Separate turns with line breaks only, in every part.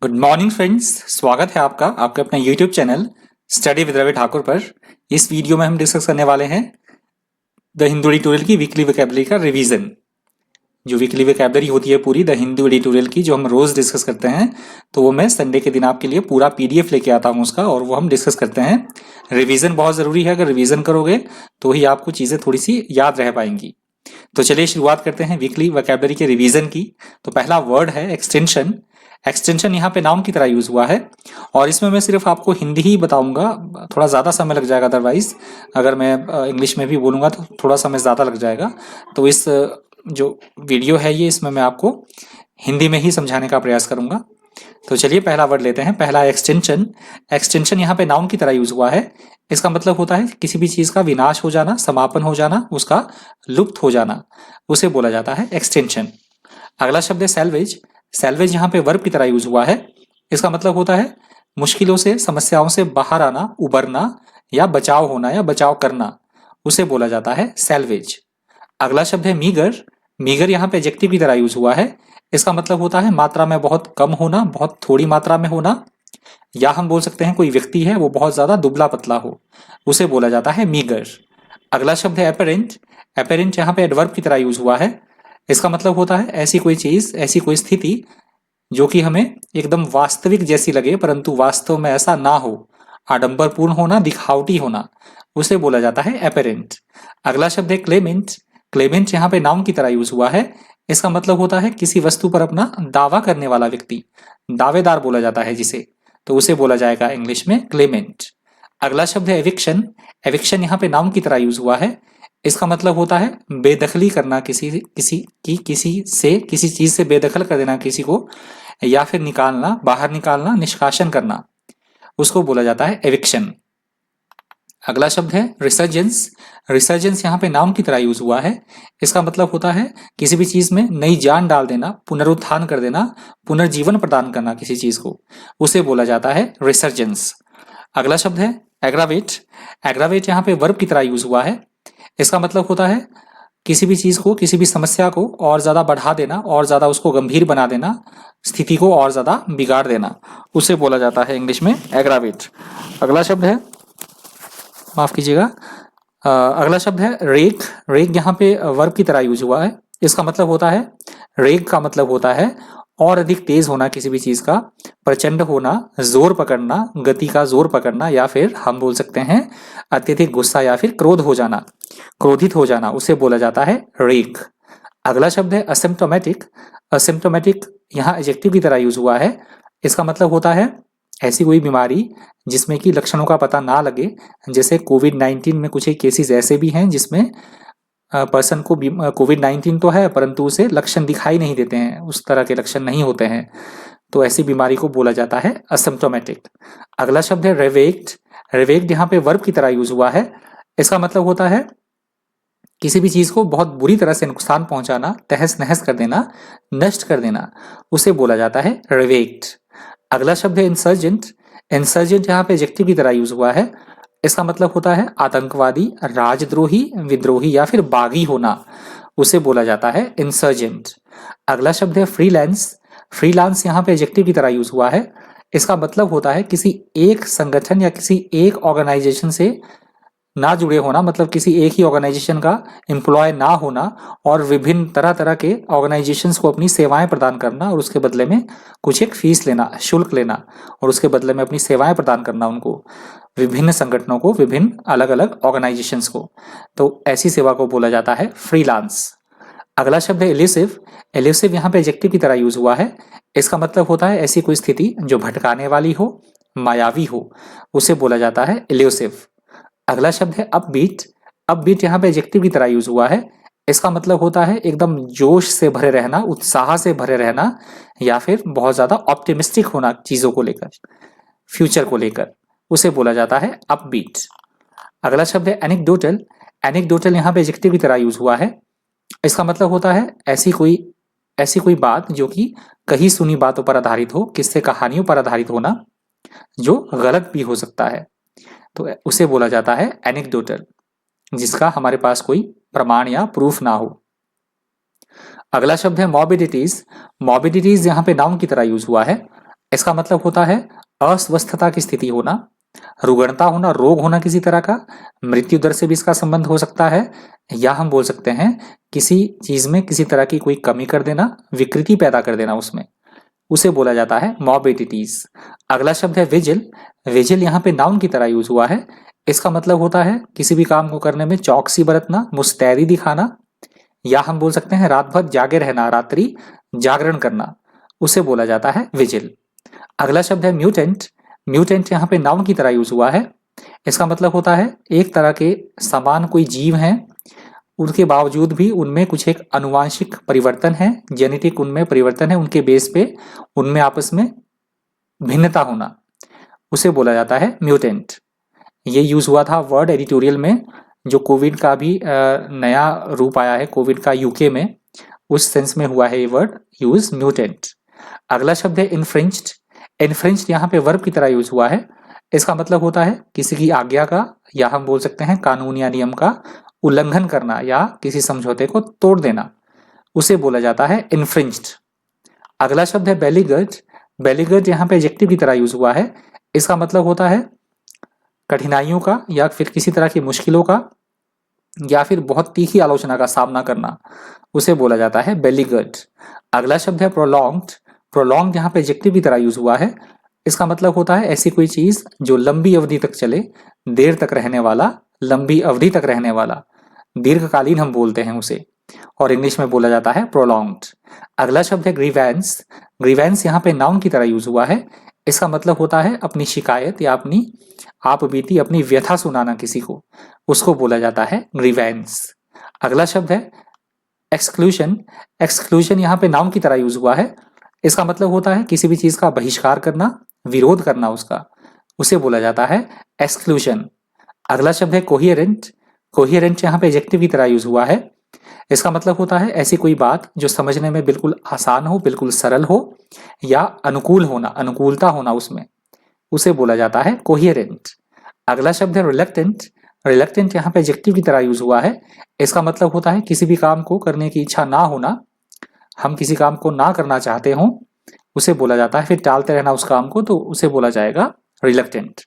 Good morning friends. स्वागत है आपका आपके अपने YouTube channel study with Ravi Thakur पर। इस वीडियो में हम डिस्कस करने वाले हैं द हिंदू एडिटोरियल की वीकली वोकैबुलरी का रिवीजन। जो वीकली वोकैबुलरी होती है पूरी द हिंदू एडिटोरियल की, जो हम रोज डिस्कस करते हैं, तो वो मैं संडे के दिन आपके लिए पूरा पीडीएफ लेके आता हूँ उसका, और वो हम डिस्कस करते हैं। रिवीजन बहुत ज़रूरी है, अगर रिवीजन करोगे तो ही आपको चीज़ें थोड़ी सी याद रह पाएंगी। तो चलिए शुरुआत करते हैं वीकली वोकैबुलरी के रिवीजन की। तो पहला वर्ड है एक्सटेंशन। एक्सटेंशन यहाँ पे नाउन की तरह यूज हुआ है, और इसमें मैं सिर्फ आपको हिंदी ही बताऊंगा, थोड़ा ज़्यादा समय लग जाएगा। अदरवाइज अगर मैं इंग्लिश में भी बोलूँगा तो थोड़ा समय ज़्यादा लग जाएगा। तो इस जो वीडियो है ये, इसमें मैं आपको हिंदी में ही समझाने का प्रयास करूंगा। तो चलिए पहला वर्ड लेते हैं। पहला एक्सटेंशन। एक्सटेंशन यहाँ पे नाउन की तरह यूज हुआ है। इसका मतलब होता है किसी भी चीज का विनाश हो जाना, समापन हो जाना, उसका लुप्त हो जाना, उसे बोला जाता है एक्सटेंशन। अगला शब्द है सैल्वेज। सैल्वेज यहाँ पे वर्ब की तरह यूज हुआ है। इसका मतलब होता है मुश्किलों से, समस्याओं से बाहर आना, उबरना, या बचाव होना या बचाव करना, उसे बोला जाता है सैल्वेज। अगला शब्द है मीगर। मीगर यहाँ पे एडजेक्टिव की तरह यूज हुआ है। इसका मतलब होता है मात्रा में बहुत कम होना, बहुत थोड़ी मात्रा में होना, या हम बोल सकते हैं कोई व्यक्ति है वो बहुत ज्यादा दुबला पतला हो, उसे बोला जाता है मीगर। अगला शब्द है एपरेंट। एपरेंट यहाँ पे एडवर्ब की तरह यूज हुआ है। इसका मतलब होता है ऐसी कोई चीज, ऐसी कोई स्थिति जो कि हमें एकदम वास्तविक जैसी लगे परंतु वास्तव में ऐसा ना हो, आडंबरपूर्ण होना, दिखावटी होना, उसे बोला जाता है एपरेंट। अगला शब्द है क्लेमेंट। क्लेमेंट यहाँ पे नाउन की तरह यूज हुआ है। इसका मतलब होता है किसी वस्तु पर अपना दावा करने वाला व्यक्ति, दावेदार बोला जाता है जिसे, तो उसे बोला जाएगा इंग्लिश में क्लेमेंट। अगला शब्द है एविक्शन। एविक्शन यहाँ पे नाउन की तरह यूज हुआ है। इसका मतलब होता है बेदखली करना, किसी किसी की किसी से, किसी चीज से बेदखल कर देना किसी को, या फिर निकालना, बाहर निकालना, निष्कासन करना, उसको बोला जाता है एविक्शन। अगला शब्द है रिसर्जेंस। रिसर्जेंस यहाँ पे नाउन की तरह यूज हुआ है। इसका मतलब होता है किसी भी चीज में नई जान डाल देना, पुनरुत्थान कर देना, पुनर्जीवन प्रदान करना किसी चीज को, उसे बोला जाता है रिसर्जेंस। अगला शब्द है एग्रावेट। एग्रावेट यहाँ पे वर्ब की तरह यूज हुआ है। इसका मतलब होता है किसी भी चीज को, किसी भी समस्या को और ज्यादा बढ़ा देना, और ज्यादा उसको गंभीर बना देना, स्थिति को और ज्यादा बिगाड़ देना, उसे बोला जाता है इंग्लिश में एग्रावेट। अगला शब्द है, माफ कीजिएगा, अगला शब्द है रेक। रेक यहाँ पे वर्ब की तरह यूज हुआ है। इसका मतलब होता है, रेक का मतलब होता है और अधिक तेज होना किसी भी चीज का, प्रचंड होना, जोर पकड़ना, गति का जोर पकड़ना, या फिर हम बोल सकते हैं अत्यधिक गुस्सा या फिर क्रोध हो जाना, क्रोधित हो जाना, उसे बोला जाता है रेक। अगला शब्द है असिम्प्टोमेटिक। असिम्प्टोमेटिक यहाँ एडजेक्टिव की तरह यूज हुआ है। इसका मतलब होता है ऐसी कोई बीमारी जिसमें कि लक्षणों का पता ना लगे, जैसे कोविड-19 में कुछ एक केसेस ऐसे भी हैं जिसमें पर्सन को कोविड-19 तो है परंतु उसे लक्षण दिखाई नहीं देते हैं, उस तरह के लक्षण नहीं होते हैं, तो ऐसी बीमारी को बोला जाता है असिम्प्टोमेटिक। अगला शब्द है रेवेक्ड। रेवेक्ड यहाँ पे वर्ब की तरह यूज हुआ है। इसका मतलब होता है किसी भी चीज को बहुत बुरी तरह से नुकसान पहुंचाना, तहस नहस कर देना, नष्ट कर देना, उसे बोला जाता है रेवेक्ड। अगला शब्द है इंसर्जेंट। इंसर्जेंट यहाँ पे एडजेक्टिव की तरह यूज हुआ है। इसका मतलब होता है आतंकवादी, राजद्रोही, विद्रोही या फिर बागी होना, उसे बोला जाता है इंसर्जेंट। अगला शब्द है फ्रीलांस। फ्रीलांस यहाँ पे एडजेक्टिव की तरह यूज हुआ है। इसका मतलब होता है किसी एक संगठन या किसी एक ऑर्गेनाइजेशन से ना जुड़े होना, मतलब किसी एक ही ऑर्गेनाइजेशन का एम्प्लॉय ना होना, और विभिन्न तरह तरह के ऑर्गेनाइजेशंस को अपनी सेवाएं प्रदान करना, और उसके बदले में कुछ एक फीस लेना, शुल्क लेना, और उसके बदले में अपनी सेवाएं प्रदान करना उनको, विभिन्न संगठनों को, विभिन्न अलग अलग ऑर्गेनाइजेशंस को, तो ऐसी सेवा को बोला जाता है फ्रीलांस। अगला शब्द है एल्यूसिव। एल्यूसिव यहाँ पे एडजेक्टिव की तरह यूज हुआ है। इसका मतलब होता है ऐसी कोई स्थिति जो भटकाने वाली हो, मायावी हो, उसे बोला जाता है एल्यूसिव। अगला शब्द है अपबीट। अपबीट यहाँ पे एडजेक्टिव की तरह यूज हुआ है। इसका मतलब होता है एकदम जोश से भरे रहना, उत्साह से भरे रहना, या फिर बहुत ज्यादा ऑप्टिमिस्टिक होना चीजों को लेकर, फ्यूचर को लेकर, उसे बोला जाता है अपबीट। अगला शब्द है एनेक्डोटल। एनेक्डोटल यहाँ पे एडजेक्टिव की तरह यूज हुआ है। इसका मतलब होता है ऐसी कोई बात जो कि कहीं सुनी बातों पर आधारित हो, किस्से कहानियों पर आधारित होना, जो गलत भी हो सकता है, तो उसे बोला जाता है एनेक्डोटल, जिसका हमारे पास कोई प्रमाण या प्रूफ ना हो। अगला शब्द है मॉर्बिडिटीज। मॉर्बिडिटीज यहाँ पे नाउन की तरह यूज हुआ है। इसका मतलब होता है अस्वस्थता की स्थिति होना, रुग्णता होना, रोग होना किसी तरह का, मृत्यु दर से भी इसका संबंध हो सकता है, या हम बोल सकते हैं किसी चीज में किसी तरह की कोई कमी कर देना, विकृति पैदा कर देना उसमें, उसे बोला जाता है मॉर्बिडिटीज। अगला शब्द है विजिल। विजिल यहाँ पे नाउन की तरह यूज हुआ है। इसका मतलब होता है किसी भी काम को करने में चौकसी बरतना, मुस्तैदी दिखाना, या हम बोल सकते हैं रात भर जागे रहना, रात्रि जागरण करना, उसे बोला जाता है विजिल। अगला शब्द है म्यूटेंट। म्यूटेंट यहाँ पे नाउन की तरह यूज हुआ है। इसका मतलब होता है एक तरह के समान कोई जीव हैं, उनके बावजूद भी उनमें कुछ एक अनुवांशिक परिवर्तन है, जेनेटिक उनमें परिवर्तन है, उनके बेस पे उनमें आपस में भिन्नता होना, उसे बोला जाता है म्यूटेंट। ये यूज हुआ था वर्ड एडिटोरियल में, जो कोविड का भी नया रूप आया है कोविड का यूके में, उस सेंस में हुआ है ये वर्ड यूज म्यूटेंट। अगला शब्द है इन्फ्रिंज्ड। इन्फ्रिंज्ड यहाँ पे वर्ब की तरह यूज हुआ है। इसका मतलब होता है किसी की आज्ञा का, या हम बोल सकते हैं कानून या नियम का उल्लंघन करना, या किसी समझौते को तोड़ देना, उसे बोला जाता है इन्फ्रिंज्ड। अगला शब्द है बेलीगर्ड। बेलीगर्ड यहाँ पे एडजेक्टिव की तरह यूज हुआ है। इसका मतलब होता है कठिनाइयों का, या फिर किसी तरह की मुश्किलों का, या फिर बहुत तीखी आलोचना का सामना करना, उसे बोला जाता है बेलीगर्ड। अगला शब्द है प्रोलॉन्ग्ड। प्रोलॉन्ग्ड यहाँ पे एडजेक्टिव की तरह यूज हुआ है। इसका मतलब होता है ऐसी कोई चीज जो लंबी अवधि तक चले, देर तक रहने वाला, लंबी अवधि तक रहने वाला, दीर्घकालीन हम बोलते हैं उसे, और इंग्लिश में बोला जाता है प्रोलॉन्ग्ड। अगला शब्द है ग्रीवेंस। ग्रीवेंस यहाँ पे नाउन की तरह यूज हुआ है। इसका मतलब होता है अपनी शिकायत या अपनी आप बीती, अपनी व्यथा सुनाना किसी को, उसको बोला जाता है ग्रीवेंस। अगला शब्द है एक्सक्लूशन। एक्सक्लूशन यहाँ पे नाउन की तरह यूज हुआ है। इसका मतलब होता है किसी भी चीज का बहिष्कार करना, विरोध करना उसका, उसे बोला जाता है एक्सक्लूशन। अगला शब्द है कोहियरेंट। कोहियरेंट यहाँ पे एडजेक्टिव की तरह यूज हुआ है। इसका मतलब होता है ऐसी कोई बात जो समझने में बिल्कुल आसान हो, बिल्कुल सरल हो, या अनुकूल होना, अनुकूलता होना उसमें, उसे बोला जाता है कोहियरेंट। अगला शब्द है रिलक्टेंट। रिलक्टेंट यहाँ पे एडजेक्टिव की तरह यूज हुआ है। इसका मतलब होता है किसी भी काम को करने की इच्छा ना होना, हम किसी काम को ना करना चाहते हो, उसे बोला जाता है, फिर टालते रहना उस काम को, तो उसे बोला जाएगा रिलक्टेंट।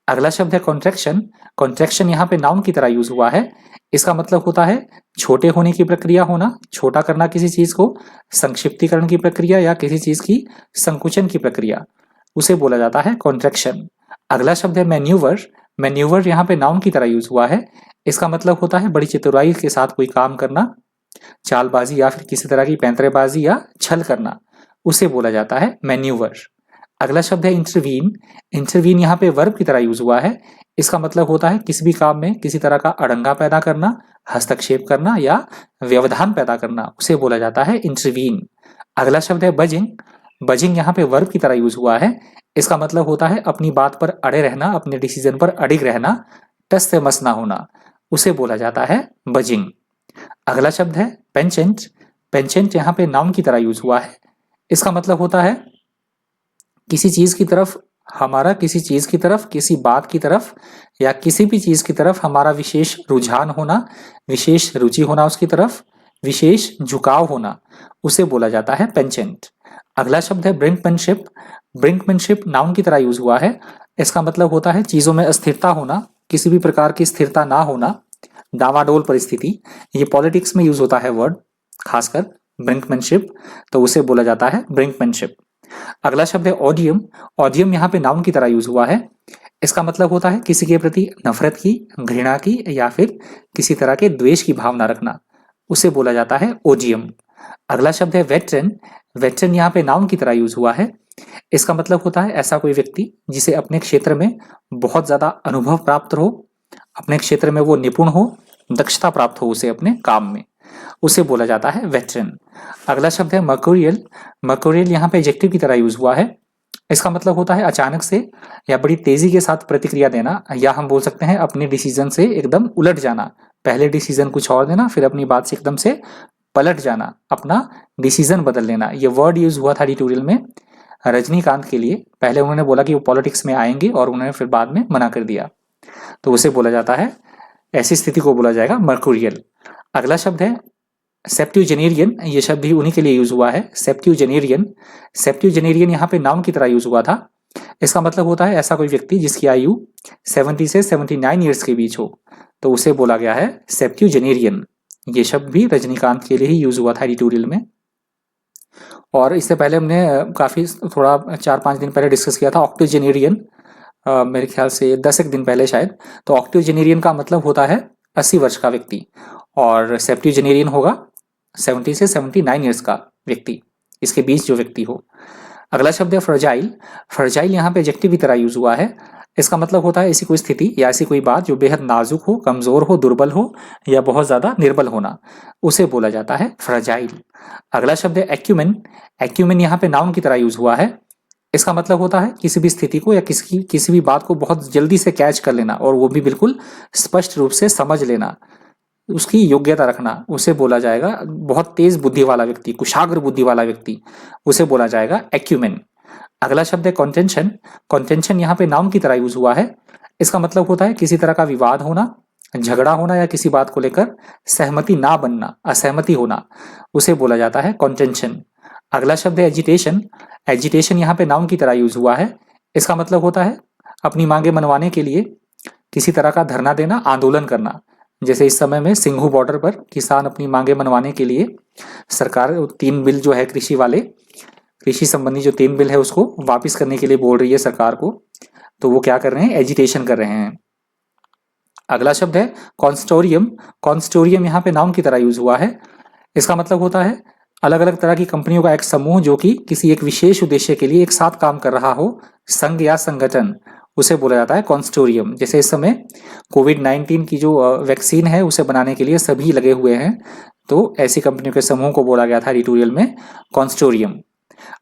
अगला शब्द है कॉन्ट्रैक्शन। कॉन्ट्रैक्शन यहाँ पे नाउन की तरह यूज हुआ है। इसका मतलब होता है छोटे होने की प्रक्रिया होना, छोटा करना किसी चीज को, संक्षिप्तीकरण की प्रक्रिया, या किसी चीज की संकुचन की प्रक्रिया, उसे बोला जाता है कॉन्ट्रैक्शन। अगला शब्द है मैन्यूवर। मैन्यूवर यहाँ पे नाउन की तरह यूज हुआ है। इसका मतलब होता है बड़ी चतुराई के साथ कोई काम करना, चालबाजी या फिर किसी तरह की पैंतरेबाजी या छल करना, उसे बोला जाता है मैन्यूवर। अगला शब्द है इंटरवीन। इंटरवीन यहाँ पे वर्ब की तरह यूज हुआ है। इसका मतलब होता है किसी भी काम में किसी तरह का अड़ंगा पैदा करना, हस्तक्षेप करना, या व्यवधान पैदा करना, उसे बोला जाता है इंटरवीन। अगला शब्द है बजिंग। बजिंग यहाँ पे वर्ब की तरह यूज हुआ है। इसका मतलब होता है अपनी बात पर अड़े रहना, अपने डिसीजन पर अडिग रहना, टस से मस ना होना, उसे बोला जाता है बजिंग। अगला शब्द है पेंचेंट। पेंचेंट यहाँ पे नाउन की तरह यूज हुआ है। इसका मतलब होता है किसी चीज की तरफ हमारा, किसी चीज की तरफ, किसी बात की तरफ, या किसी भी चीज की तरफ हमारा विशेष रुझान होना, विशेष रुचि होना उसकी तरफ, विशेष झुकाव होना, उसे बोला जाता है पेंचेंट। अगला शब्द है ब्रिंकमैनशिप। ब्रिंकमैनशिप नाउन की तरह यूज हुआ है। इसका मतलब होता है चीजों में अस्थिरता होना, किसी भी प्रकार की स्थिरता ना होना, डावाडोल परिस्थिति। ये पॉलिटिक्स में यूज होता है वर्ड, खासकर ब्रिंकमैनशिप, तो उसे बोला जाता है ब्रिंकमैनशिप। अगला शब्द है ओडियम। ओडियम यहाँ पे नाउन की तरह यूज हुआ है। इसका मतलब होता है किसी के प्रति नफरत की, घृणा की, या फिर किसी तरह के द्वेष की भावना रखना, उसे बोला जाता है ओडियम। अगला शब्द है वेटरन। वेटरन यहाँ पे नाउन की तरह यूज हुआ है। इसका मतलब होता है ऐसा कोई व्यक्ति जिसे अपने क्षेत्र में बहुत ज्यादा अनुभव प्राप्त हो, अपने क्षेत्र में वो निपुण हो, दक्षता प्राप्त हो उसे अपने काम में, उसे बोला जाता है वेटरन। अगला शब्द है मर्कुरियल। मर्कुरियल यहाँ पे एडजेक्टिव की तरह यूज हुआ है। इसका मतलब होता है अचानक से या बड़ी तेजी के साथ प्रतिक्रिया देना, या हम बोल सकते हैं अपने डिसीजन से एकदम उलट जाना, पहले डिसीजन कुछ और देना, फिर अपनी बात से एकदम से पलट जाना, अपना डिसीजन बदल लेना। ये वर्ड यूज हुआ था एडिटोरियल में रजनीकांत के लिए। पहले उन्होंने बोला कि वो पॉलिटिक्स में आएंगे, और उन्होंने फिर बाद में मना कर दिया, तो उसे बोला जाता है, ऐसी स्थिति को बोला जाएगा मर्कुरियल। अगला शब्द है सेप्ट्यूजेनेरियन, ये शब्द भी उन्हीं के लिए यूज हुआ है। सेप्ट्यूजेनेरियन, सेप्ट्यूजेनेरियन यहाँ पे नाउन की तरह यूज हुआ था। इसका मतलब होता है ऐसा कोई व्यक्ति जिसकी आयु 70 से 79 ईयर्स के बीच हो, तो उसे बोला गया है सेप्ट्यूजेनेरियन। ये शब्द भी रजनीकांत के लिए ही यूज हुआ था एडिटोरियल में। और इससे पहले हमने काफी थोड़ा 4-5 दिन पहले डिस्कस किया था ऑक्टोजेनेरियन, मेरे ख्याल से 10 एक दिन पहले शायद। तो ऑक्टोजेनेरियन का मतलब होता है 80 वर्ष का व्यक्ति, और सेप्ट्यूजेनेरियन होगा 70 से 79 ईयर्स का व्यक्ति, इसके बीच जो व्यक्ति हो। अगला शब्द है फ्रजाइल। फ्रजाइल यहाँ पे एडजेक्टिव की तरह यूज हुआ है। इसका मतलब होता है ऐसी कोई स्थिति या ऐसी कोई बात जो बेहद नाजुक हो, कमजोर हो, दुर्बल हो या बहुत ज्यादा निर्बल होना, उसे बोला जाता है फ्रजाइल। अगला शब्द है एक्यूमेन। एक्यूमेन यहाँ पे नाउन की तरह यूज हुआ है। इसका मतलब होता है किसी भी स्थिति को या किसी भी बात को बहुत जल्दी से कैच कर लेना, और वो भी बिल्कुल स्पष्ट रूप से समझ लेना, उसकी योग्यता रखना, उसे बोला जाएगा बहुत तेज बुद्धि वाला व्यक्ति, कुशाग्र बुद्धि वाला व्यक्ति, उसे बोला जाएगा एक्यूमेन। अगला शब्द है कॉन्टेंशन। कॉन्टेंशन यहाँ पे नाउन की तरह यूज हुआ है। इसका मतलब होता है किसी तरह का विवाद होना, झगड़ा होना या किसी बात को लेकर सहमति ना बनना, असहमति होना, उसे बोला जाता है कॉन्टेंशन। अगला शब्द है एजिटेशन। एजिटेशन यहाँ पे नाउन की तरह यूज हुआ है। इसका मतलब होता है अपनी मांगे मनवाने के लिए किसी तरह का धरना देना, आंदोलन करना। जैसे इस समय में सिंघू बॉर्डर पर किसान अपनी मांगे मनवाने के लिए सरकार 3 बिल जो है कृषि वाले, कृषि संबंधी जो 3 बिल है उसको वापस करने के लिए बोल रही है सरकार को, तो वो क्या कर रहे हैं, एजिटेशन कर रहे हैं। अगला शब्द है कॉन्स्टोरियम। कॉन्स्टोरियम यहाँ पे नाउन की तरह यूज हुआ है। इसका मतलब होता है अलग अलग तरह की कंपनियों का एक समूह जो कि किसी एक विशेष उद्देश्य के लिए एक साथ काम कर रहा हो, संघ या संगठन, उसे बोला जाता है कॉन्स्टोरियम। जैसे इस समय कोविड-19 की जो वैक्सीन है उसे बनाने के लिए सभी लगे हुए हैं, तो ऐसी कंपनियों के समूह को बोला गया था एडिटोरियल में कॉन्स्टोरियम।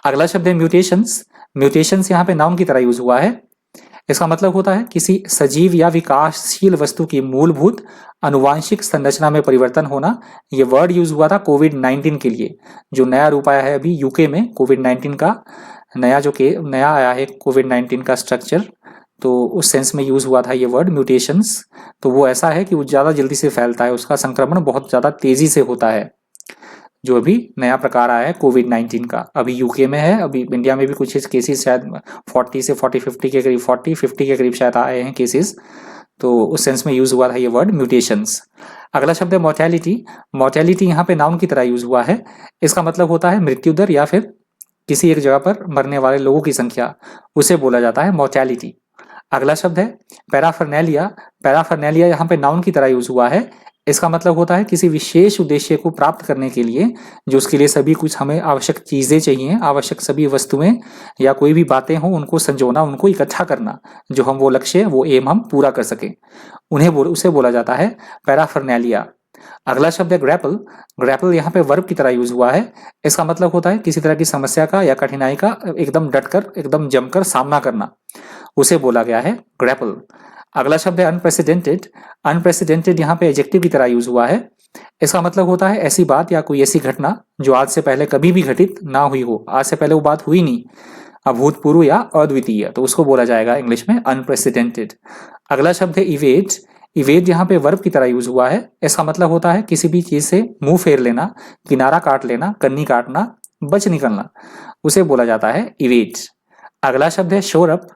अगला शब्द है म्यूटेशंस। म्यूटेशंस यहाँ पे नाउन की तरह यूज हुआ है। इसका मतलब होता है किसी सजीव या विकासशील वस्तु की मूलभूत अनुवांशिक संरचना में परिवर्तन होना। ये वर्ड यूज हुआ था कोविड-19 के लिए, जो नया रूप आया है अभी यूके में कोविड-19 का, नया आया है कोविड-19 का स्ट्रक्चर, तो उस सेंस में यूज हुआ था ये वर्ड म्यूटेशंस। तो वो ऐसा है कि वो ज्यादा जल्दी से फैलता है, उसका संक्रमण बहुत ज्यादा तेजी से होता है, जो अभी नया प्रकार आया है कोविड-19 का। अभी यूके में है, अभी इंडिया में भी कुछ केसेस शायद 40 से 50 के करीब, 40-50 के करीब शायद आए हैं केसेस, तो उस सेंस में यूज हुआ था ये वर्ड म्यूटेशंस। अगला शब्द है मोर्टेलिटी। मोर्टेलिटी यहाँ पे नाउन की तरह यूज हुआ है। इसका मतलब होता है मृत्यु दर या फिर किसी एक जगह पर मरने वाले लोगों की संख्या, उसे बोला जाता है मोर्टेलिटी। अगला शब्द है पैराफर्नैलिया। पैराफर्नैलिया यहाँ पे नाउन की तरह यूज हुआ है। इसका मतलब होता है किसी विशेष उद्देश्य को प्राप्त करने के लिए, जो उसके लिए सभी कुछ हमें आवश्यक चीजें चाहिए, आवश्यक सभी वस्तुएं या कोई भी बातें हों, उनको संजोना, उनको इकट्ठा करना, जो हम वो लक्ष्य, वो एम हम पूरा कर सकें, उसे बोला जाता है पैराफर्नैलिया। अगला शब्द है ग्रैपल। ग्रैपल यहाँ पे वर्ब की तरह यूज हुआ है। इसका मतलब होता है किसी तरह की समस्या का या कठिनाई का एकदम डटकर, एकदम जमकर सामना करना, उसे बोला गया है ग्रैपल। अगला शब्द है अनप्रेसिडेंटेड। अनप्रेसिडेंटेड यहाँ पे एडजेक्टिव की तरह यूज हुआ है। इसका मतलब होता है ऐसी बात या कोई ऐसी घटना जो आज से पहले कभी भी घटित ना हुई हो, आज से पहले वो बात हुई नहीं, अभूतपूर्व या अद्वितीय, तो उसको बोला जाएगा इंग्लिश में अनप्रेसिडेंटेड। अगला शब्द है इवेड। इवेड यहाँ पे वर्ब की तरह यूज हुआ है। इसका मतलब होता है किसी भी चीज से मुंह फेर लेना, किनारा काट लेना, कन्नी काटना, बच निकलना, उसे बोला जाता है इवेड। अगला शब्द है शोर अप।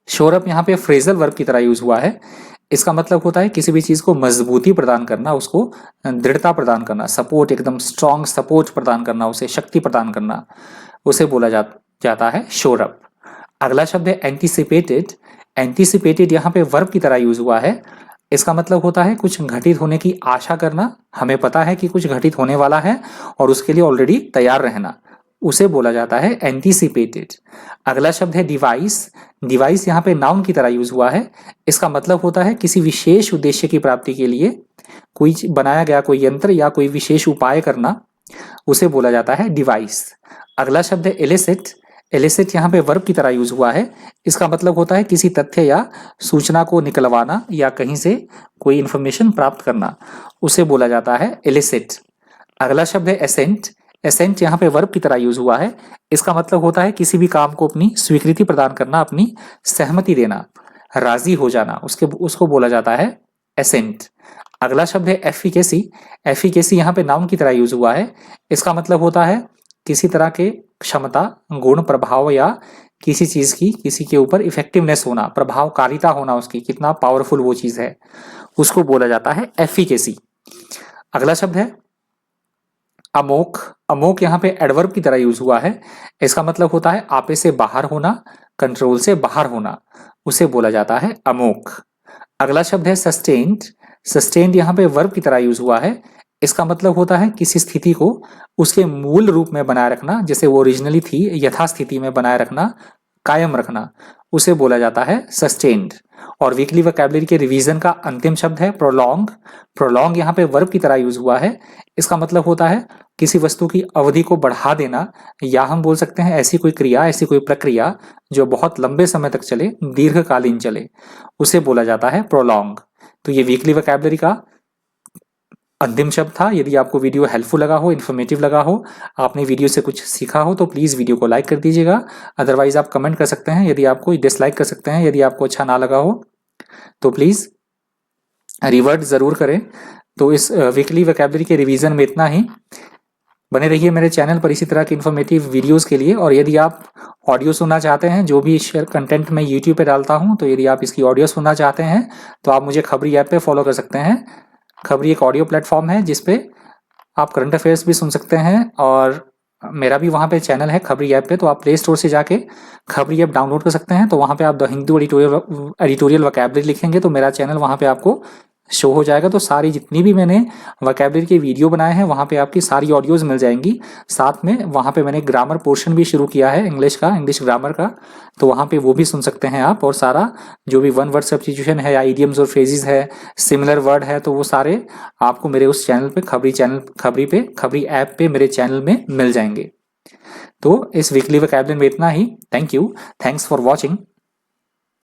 शोर अप यहाँ पे फ्रेजल वर्ब की तरह यूज हुआ है। इसका मतलब होता है किसी भी चीज को मजबूती प्रदान करना, उसको दृढ़ता प्रदान करना, सपोर्ट, एकदम स्ट्रॉन्ग सपोर्ट प्रदान करना, उसे शक्ति प्रदान करना, उसे बोला जाता है शोर अप। अगला शब्द है एंटीसिपेटेड। एंटीसिपेटेड यहाँ पे वर्ब की तरह यूज हुआ है। इसका मतलब होता है कुछ घटित होने की आशा करना, हमें पता है कि कुछ घटित होने वाला है और उसके लिए ऑलरेडी तैयार रहना, उसे बोला जाता है एंटीसिपेटेड। अगला शब्द है डिवाइस। डिवाइस यहाँ पे नाउन की तरह यूज हुआ है। इसका मतलब होता है किसी विशेष उद्देश्य की प्राप्ति के लिए कोई बनाया गया कोई यंत्र या कोई विशेष उपाय करना, उसे बोला जाता है डिवाइस। अगला शब्द है एलिसिट। एलिसिट यहाँ पे वर्ब की तरह यूज हुआ है। इसका मतलब होता है किसी तथ्य या सूचना को निकलवाना या कहीं से कोई इंफॉर्मेशन प्राप्त करना, उसे बोला जाता है एलिसिट। अगला शब्द है एसेंट। एसेंट यहाँ पे वर्ब की तरह यूज हुआ है। इसका मतलब होता है किसी भी काम को अपनी स्वीकृति प्रदान करना, अपनी सहमति देना, राजी हो जाना, उसको बोला जाता है एसेंट। अगला शब्द है एफिकेसी। एफिकेसी यहाँ पे नाउन की तरह यूज हुआ है। इसका मतलब होता है किसी तरह के क्षमता, गुण, प्रभाव या किसी चीज की किसी के ऊपर इफेक्टिवनेस होना, प्रभावकारिता होना, उसकी कितना पावरफुल वो चीज है, उसको बोला जाता है एफिकेसी। अगला शब्द है अमोक। अमोक यहाँ पे एडवर्ब की तरह यूज हुआ है। इसका मतलब होता है आपे से बाहर होना, कंट्रोल से बाहर होना, उसे बोला जाता है अमोक। अगला शब्द है सस्टेन्ड। सस्टेन्ड यहाँ पे वर्ब की तरह यूज हुआ है। इसका मतलब होता है किसी स्थिति को उसके मूल रूप में बनाए रखना, जैसे वो ओरिजिनली थी, यथास्थिति में बनाए रखना, कायम रखना, उसे बोला जाता है सस्टेन्ड। और वीकली वोकैबुलरी के रिवीजन का अंतिम शब्द है प्रोलॉन्ग। प्रोलॉन्ग यहाँ पे वर्ब की तरह यूज हुआ है। इसका मतलब होता है किसी वस्तु की अवधि को बढ़ा देना, या हम बोल सकते हैं ऐसी कोई क्रिया, ऐसी कोई प्रक्रिया जो बहुत लंबे समय तक चले, दीर्घकालीन चले, उसे बोला जाता है प्रोलॉन्ग। तो ये वीकली वोकैबुलरी का अंतिम शब्द था। यदि आपको वीडियो हेल्पफुल लगा हो, इन्फॉर्मेटिव लगा हो, आपने वीडियो से कुछ सीखा हो, तो प्लीज़ वीडियो को लाइक कर दीजिएगा। अदरवाइज आप कमेंट कर सकते हैं, यदि आपको डिसलाइक कर सकते हैं यदि आपको अच्छा ना लगा हो, तो प्लीज़ रिवर्ट ज़रूर करें। तो इस वीकली वोकैबुलरी के रिवीजन में इतना ही। बने रहिए मेरे चैनल पर इसी तरह के इन्फॉर्मेटिव वीडियोस के लिए। और यदि आप ऑडियो सुनना चाहते हैं, जो भी शेयर कंटेंट मैं यूट्यूब पे डालता हूं, तो यदि आप इसकी ऑडियो सुनना चाहते हैं तो आप मुझे खबरी ऐप पे फॉलो कर सकते हैं। खबरी एक ऑडियो प्लेटफॉर्म है जिसपे आप करंट अफेयर्स भी सुन सकते हैं, और मेरा भी वहाँ पे चैनल है खबरी ऐप पे। तो आप प्ले स्टोर से जाके खबरी ऐप डाउनलोड कर सकते हैं। तो वहाँ पे आप द हिंदू एडिटोरियल वोकैबुलरी लिखेंगे तो मेरा चैनल वहाँ पे आपको शो हो जाएगा। तो सारी जितनी भी मैंने वोकैबुलरी के वीडियो बनाए हैं वहाँ पे आपकी सारी ऑडियोज मिल जाएंगी। साथ में वहाँ पे मैंने ग्रामर पोर्शन भी शुरू किया है, इंग्लिश का, इंग्लिश ग्रामर का, तो वहाँ पे वो भी सुन सकते हैं आप। और सारा जो भी वन वर्ड सब्स्टिट्यूशन है या इडियम्स और फ्रेजेस है, सिमिलर वर्ड है, तो वो सारे आपको मेरे उस चैनल पे, खबरी ऐप पे मेरे चैनल में मिल जाएंगे। तो इस वीकली वोकैबुलरी में इतना ही। Thank you, thanks for watching.